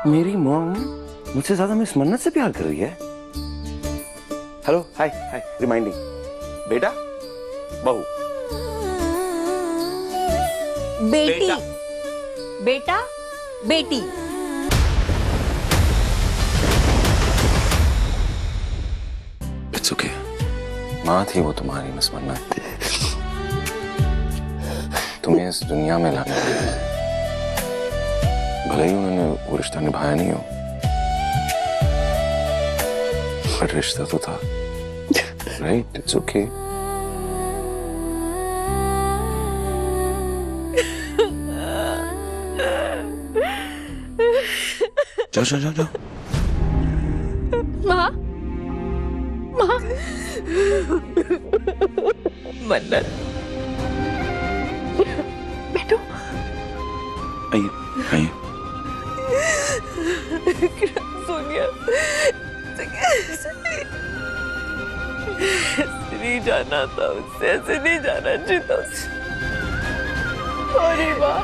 मेरी मॉम मुझसे ज्यादा मिस मन्नत से प्यार कर रही है। हेलो, हाय हाय, रिमाइंडिंग। बेटा, बहू, बेटी, बेटा, बेटी। It's okay. माँ थी वो तुम्हारी मिस मन्नत, तुम्हें इस दुनिया में लाने वाली। भले ही उन्होंने वो रिश्ता निभाया नहीं हो, पर रिश्ता तो था, राइट? It's okay. जाओ जाओ जाओ जाओ। माँ, माँ, मन्नत, बैठो। आइए आइए। सोनिया, नहीं जाना था उससे, ऐसे नहीं जाना चाहिए था उससे। सॉरी माँ,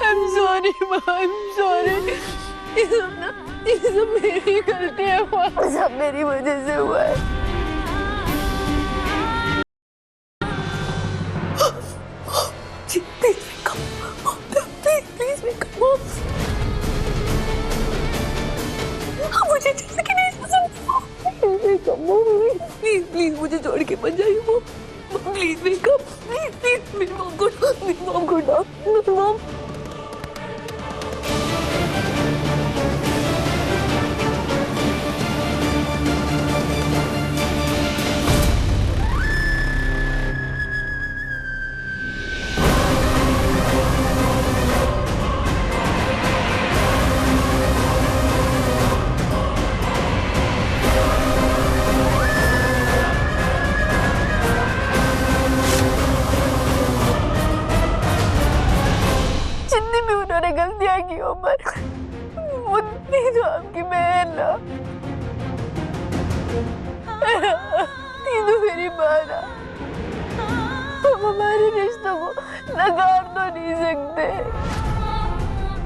I'm sorry माँ, I'm sorry। ये सब मेरी गलती है माँ, सब मेरी वजह से हुआ है। Please wake up, Mom. मुझे जैसे कि नहीं पसंद। Wake up, Mom. Please मुझे छोड़ के मत जाइए Mom. Please wake up. Please मेरी mom को डांट, मेरी mom। जितनी भी उन्होंने गलतियां की हो, पर उतनी तो आपकी बहन ना, तीनों मेरी माँ ना। हम हमारे रिश्तों को नकार तो नहीं सकते।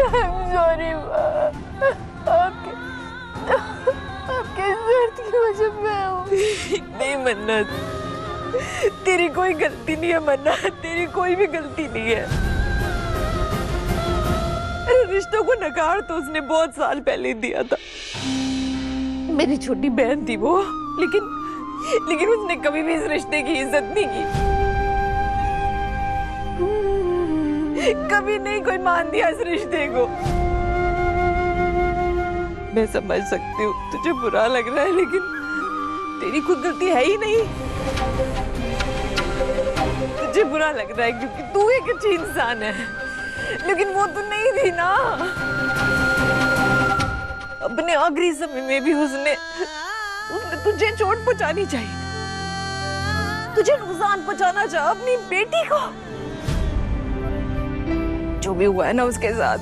I'm sorry माँ, आपके दर्द की वजह मैं हूँ। नहीं मन्नत, तेरी कोई गलती नहीं है मन्नत, तेरी कोई भी गलती नहीं है। रिश्तों को नकार तो उसने बहुत साल पहले दिया था। मेरी छोटी बहन थी वो, लेकिन उसने कभी भी इस रिश्ते की इज्जत नहीं की। कभी नहीं कोई मान दिया इस रिश्ते को। मैं समझ सकती हूँ तुझे बुरा लग रहा है, लेकिन तेरी खुद गलती है ही नहीं। तुझे बुरा लग रहा है क्योंकि तू एक अच्छी इंसान है, लेकिन वो तो नहीं थी ना। अपने आखिरी समय में भी उसने तुझे चोट पहुंचानी चाहिए, तुझे नुकसान पहुंचाना चाहा अपनी बेटी को। जो भी हुआ है ना उसके साथ,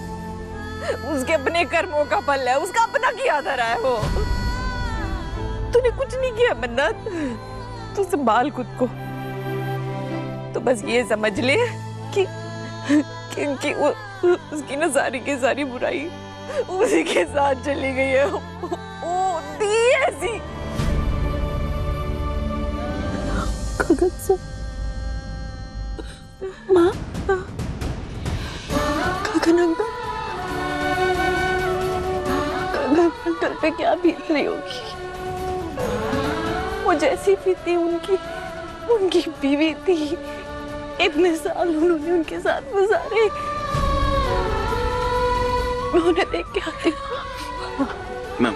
उसके अपने कर्मों का फल है, उसका अपना किया धरा है वो। तूने कुछ नहीं किया मन्नत, तू संभाल खुद को। तो बस ये समझ ले कि उसकी ना सारी की सारी बुराई उसी के साथ चली गई है। वो थी ऐसी। गगन से माँ, गगन अंकल पे क्या बीत रही होगी। वो जैसी भी थी उनकी बीवी थी। इतने साल उन्होंने उनके साथ गुजारे। मैं उन्हें देख के आती हूँ। मैम,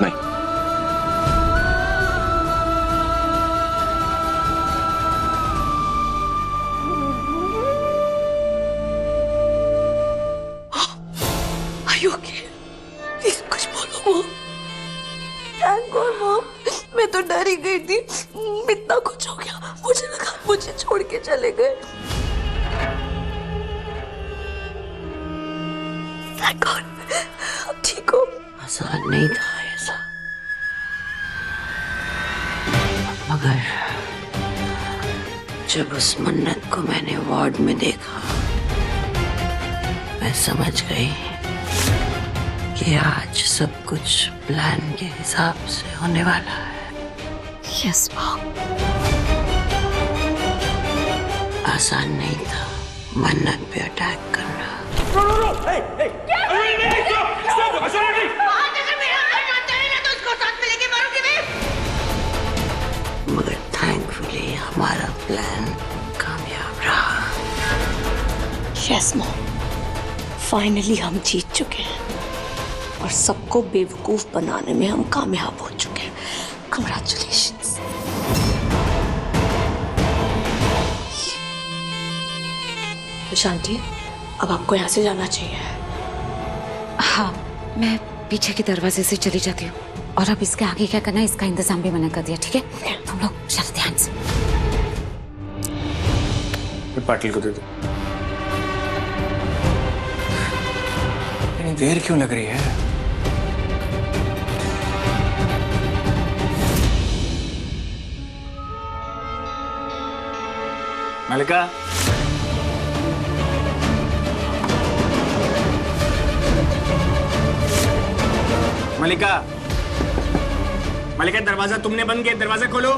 नहीं। Are you okay? Please कुछ बोलो Mom. Thank God Mom. मैं तो डर ही गई थी। इतना कुछ हो गया, मुझे लगा मुझे छोड़ के चले गए। Thank God. अब ठीक हो? आसान नहीं था ऐसा, मगर जब उस मन्नत को मैंने वार्ड में देखा, मैं समझ गई कि आज सब कुछ प्लान के हिसाब से होने वाला है। यस माँ। आसान नहीं था मन्नत पे अटैक करना। मगर थैंकफुली हमारा प्लान कामयाब रहा। यस मॉम, फाइनली हम जीत चुके हैं और सबको बेवकूफ बनाने में हम कामयाब हो चुके हैं। कंग्रेचुलेशंस। शांति, अब आपको यहाँ से जाना चाहिए। हाँ, मैं पीछे के दरवाजे से चली जाती हूँ और अब इसके आगे क्या करना है इसका इंतजाम भी मैंने कर दिया। ठीक है, तुम लोग चलो ध्यान से। पाटिल को दे दो। इतनी देर क्यों लग रही है? मलिका, मलिका, मलिका, दरवाजा तुमने बंद किया, दरवाजा खोलो।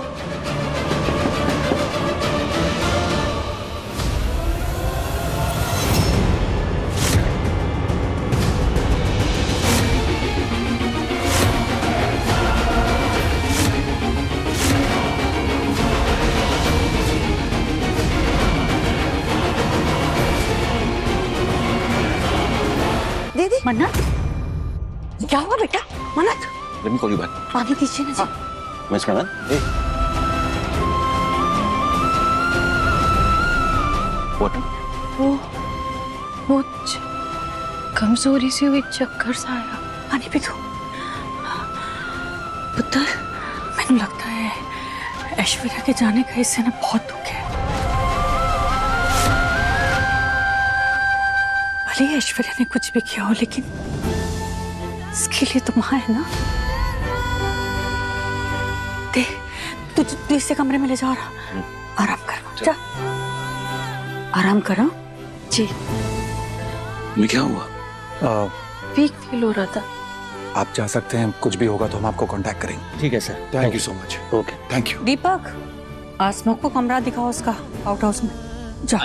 दीदी, मन्नत, क्या हुआ बेटा? मन्नत, let me call you back. पानी दीजिए ना जी। मैं इसका ना व्हाट? वो कमजोरी से हुई चक्कर सा आया। पानी पी दो। पुत्र, मैंने लगता है ऐश्वर्या के जाने का इससे ना बहुत दुख है। भले ही ऐश्वर्या ने कुछ भी किया हो, लेकिन इसके लिए तुम वहां है ना। तू इसे कमरे में ले जा रहा। आराम करो, जा आराम करो। जी, मैं क्या हुआ? वीक फील हो रहा था। आप जा सकते हैं, कुछ भी होगा तो हम आपको कांटेक्ट करेंगे। ठीक है sir, thank you so much. Okay, thank you. Deepak, Asma को कमरा दिखाओ उसका आउट हाउस में। जा।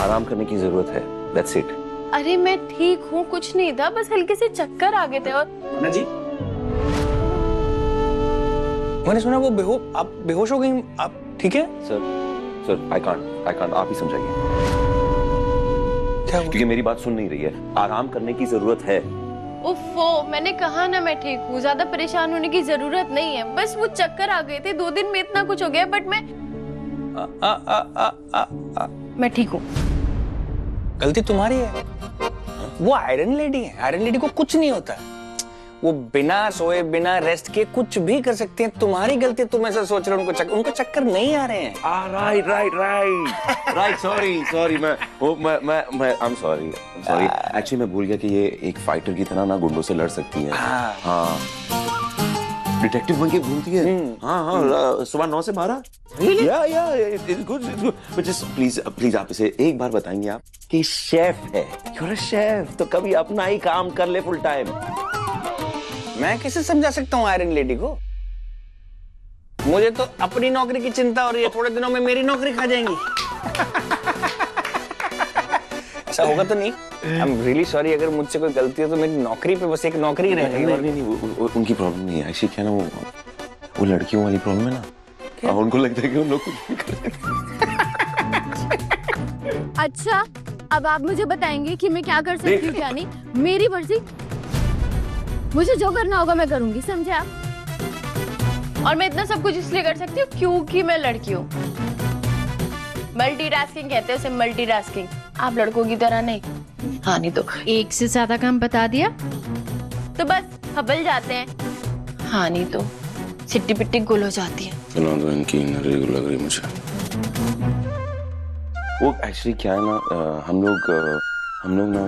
आराम करने की जरूरत है, दैट्स इट। अरे मैं ठीक हूँ, कुछ नहीं था, बस हल्के से चक्कर आ गए थे। और ना जी, मैंने सुना वो आप बेहोश हो गई। आप ठीक है? सर आई कांट, आप ही समझाइए। क्या हुआ? क्योंकि मेरी बात सुन नहीं रही है। आराम करने की जरूरत है। उफ़ो, मैंने कहा ना मैं ठीक हूँ, ज्यादा परेशान होने की जरूरत नहीं है। बस वो चक्कर आ गए थे, 2 दिन में इतना कुछ हो गया, बट मैं ठीक हूँ। गलती तुम्हारी है। वो आयरन लेडी है। आयरन लेडी को कुछ नहीं होता। वो बिना सोए बिना रेस्ट के कुछ भी कर सकती हैं। तुम्हारी गलती, तुम ऐसा सोच रहे हो। उनको चक्कर नहीं आ रहे हैं। राइट, सॉरी, मैं आई एम सॉरी। एक्चुअली मैं भूल गया कि ये एक फाइटर की तरह ना गुंडों से लड़ सकती है। हाँ, डिटेक्टिव बन के घूमती है। हाँ, सुबह 9 से 12। या it's good. But just please आप इसे एक बार बताएंगे आप कि शेफ है। you're a शेफ, तो कभी अपना ही काम कर ले फुल टाइम। मैं कैसे समझा सकता हूँ आयरन लेडी को? मुझे तो अपनी नौकरी की चिंता हो रही है। थोड़े दिनों में मेरी नौकरी खा जाएंगी। ऐसा होगा तो नहीं? आई एम रियली सॉरी, अगर मुझसे कोई गलती हो तो मेरी नौकरी पे बस एक नौकरी रह जाएगी। नहीं, उनकी प्रॉब्लम नहीं है। एक्चुअली क्या ना, वो लड़कियों वाली प्रॉब्लम है ना। उनको लगता है कि उन लोग कुछ भी कर सकते हैं। अच्छा, अब आप मुझे बताएंगे कि मैं क्या कर सकती हूँ, क्या नहीं। मेरी मर्जी, मुझे जो करना होगा मैं करूंगी, समझे आप। और मैं इतना सब कुछ इसलिए कर सकती हूँ क्योंकि मैं लड़की हूँ। मल्टीटास्किंग कहते हैं उसे, मल्टीटास्किंग। आप लड़कों की तरह नहीं। हाँ, नहीं तो एक से ज्यादा काम बता दिया तो बस हबल जाते हैं। हाँ, नहीं तो सिट्टी पिट्टी गुल हो जाती है। तो इनकी नजर लग रही मुझे। वो एक्चुअली क्या है ना, हम हम लोग ना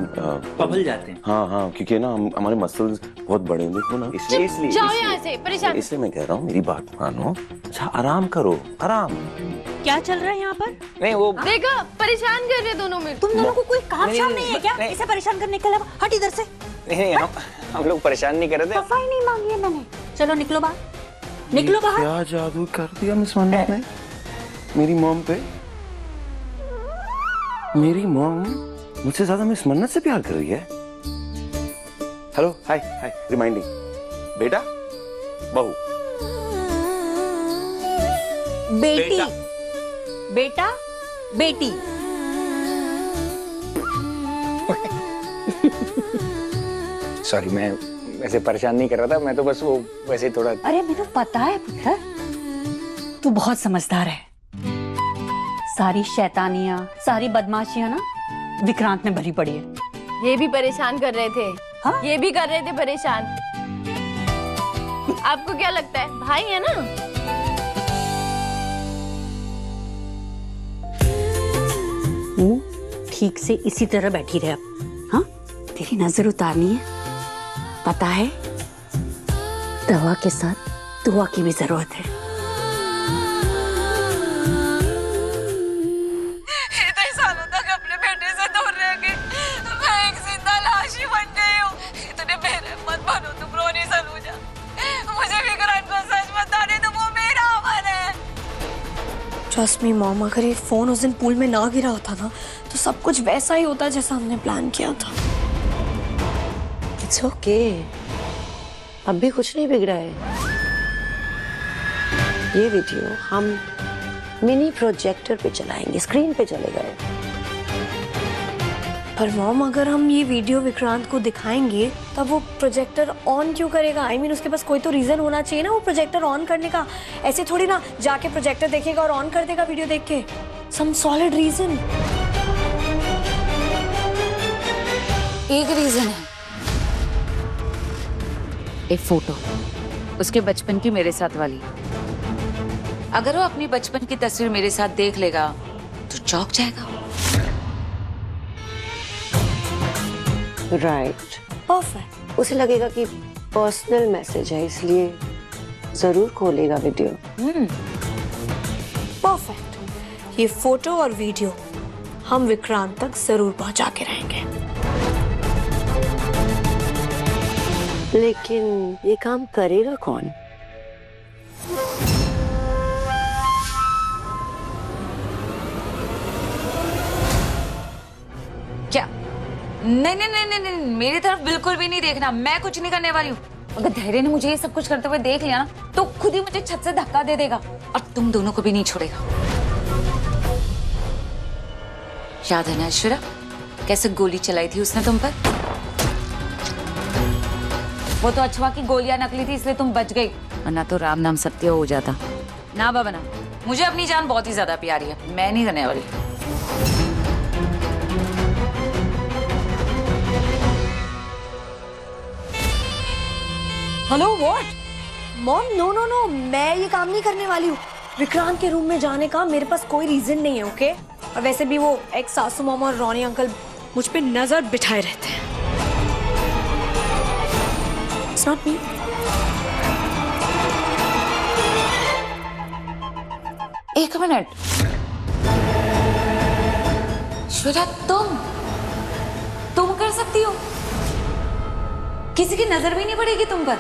बबल जाते हैं। हाँ हाँ, क्योंकि ना हमारे मसल्स बहुत बड़े हैं, देखो ना, इसलिए जाओ यहाँ से, परेशान। इसलिए मैं कह रहा हूँ मेरी बात मानो। अच्छा आराम करो, आराम। क्या चल रहा है यहाँ पर? नहीं वो देखा, परेशान कर रहे दोनों में। तुम दोनों को कोई काम नहीं, शाम नहीं, नहीं है क्या? नहीं। इसे परेशान करने के अलावा हट इधर से। नहीं, हम लोग परेशान नहीं कर रहे थे। सफाई नहीं मांगी है मैंने। चलो निकलो बाहर, निकलो बाहर। क्या जादू कर दिया मिस मन्नत ने मेरी मॉम पे? मेरी मॉम मुझसे ज्यादा मिस मन्नत से प्यार कर रही है। हेलो, हाय हाय, रिमाइंडिंग, बेटा बहू, बेटी, बेटा, बेटी। सॉरी, मैं वैसे परेशान नहीं कर रहा था, मैं तो बस वो वैसे ही थोड़ा। अरे मेनू पता है पुत्र, तू बहुत समझदार है। सारी शैतानियां, सारी बदमाशियां ना विक्रांत में भरी पड़ी है। ये भी परेशान कर रहे थे। हाँ? ये भी कर रहे थे परेशान। आपको क्या लगता है, भाई है ना? ठीक से इसी तरह बैठी रहे अब। हाँ, तेरी नजर उतारनी है, पता है? दवा के साथ दुआ की भी जरूरत है। इतने सालों तक अपने बेटे से दूर रह के मैं एक जिंदा लाश ही बन गई हूँ। इतने बेरहमत बनो तुम, रोनी सलूजा। मुझे विक्रांत को सच बता दे तो वो मेरा अमन है। ट्रस्ट मी मॉम, अगर ये फोन उस दिन पूल में ना गिरा होता ना तो सब कुछ वैसा ही होता जैसा हमने प्लान किया था। इट्स ओके, अब भी कुछ नहीं बिगड़ा है। ये वीडियो हम मिनी प्रोजेक्टर पे चलाएंगे, स्क्रीन पे चलेगा। पर मॉम, अगर हम ये वीडियो विक्रांत को दिखाएंगे तब वो प्रोजेक्टर ऑन क्यों करेगा? आई मीन उसके पास कोई तो रीजन होना चाहिए ना वो प्रोजेक्टर ऑन करने का। ऐसे थोड़ी ना जाके प्रोजेक्टर देखेगा और ऑन कर देगा वीडियो देख के। Some solid reason. एक रीजन है, एक फोटो, उसके बचपन की मेरे साथ वाली। अगर वो अपनी बचपन की तस्वीर मेरे साथ देख लेगा तो चौंक जाएगा। Right, perfect. उसे लगेगा कि पर्सनल मैसेज है, इसलिए जरूर खोलेगा वीडियो। परफेक्ट। ये फोटो और वीडियो हम विक्रांत तक जरूर पहुंचा के रहेंगे। लेकिन ये काम करेगा कौन? क्या? नहीं नहीं नहीं नहीं नहीं, मेरी तरफ बिल्कुल भी नहीं देखना। मैं कुछ नहीं करने वाली हूँ। अगर धैर्य ने मुझे ये सब कुछ करते हुए देख लिया ना तो खुद ही मुझे छत से धक्का दे देगा और तुम दोनों को भी नहीं छोड़ेगा। याद है ना ऐश्वर्या, कैसे गोली चलाई थी उसने तुम पर? वो तो अछवा की गोलियां नकली थी इसलिए तुम बच गई, वरना तो राम नाम सत्य हो जाता। ना बाबा ना, मुझे अपनी जान बहुत ही ज्यादा प्यारी है, मैं नहीं करने वाली। Hello, what? Mom, no no no, मैं ये काम नहीं करने वाली हूँ। विक्रांत के रूम में जाने का मेरे पास कोई रीजन नहीं है, ओके? और वैसे भी वो एक्स सासू मामा और रॉनी अंकल मुझ पे नजर बिठाए रहते हैं। It's not me. एक मिनट, श्वेता, तुम कर सकती हो? किसी की नजर भी नहीं पड़ेगी तुम पर।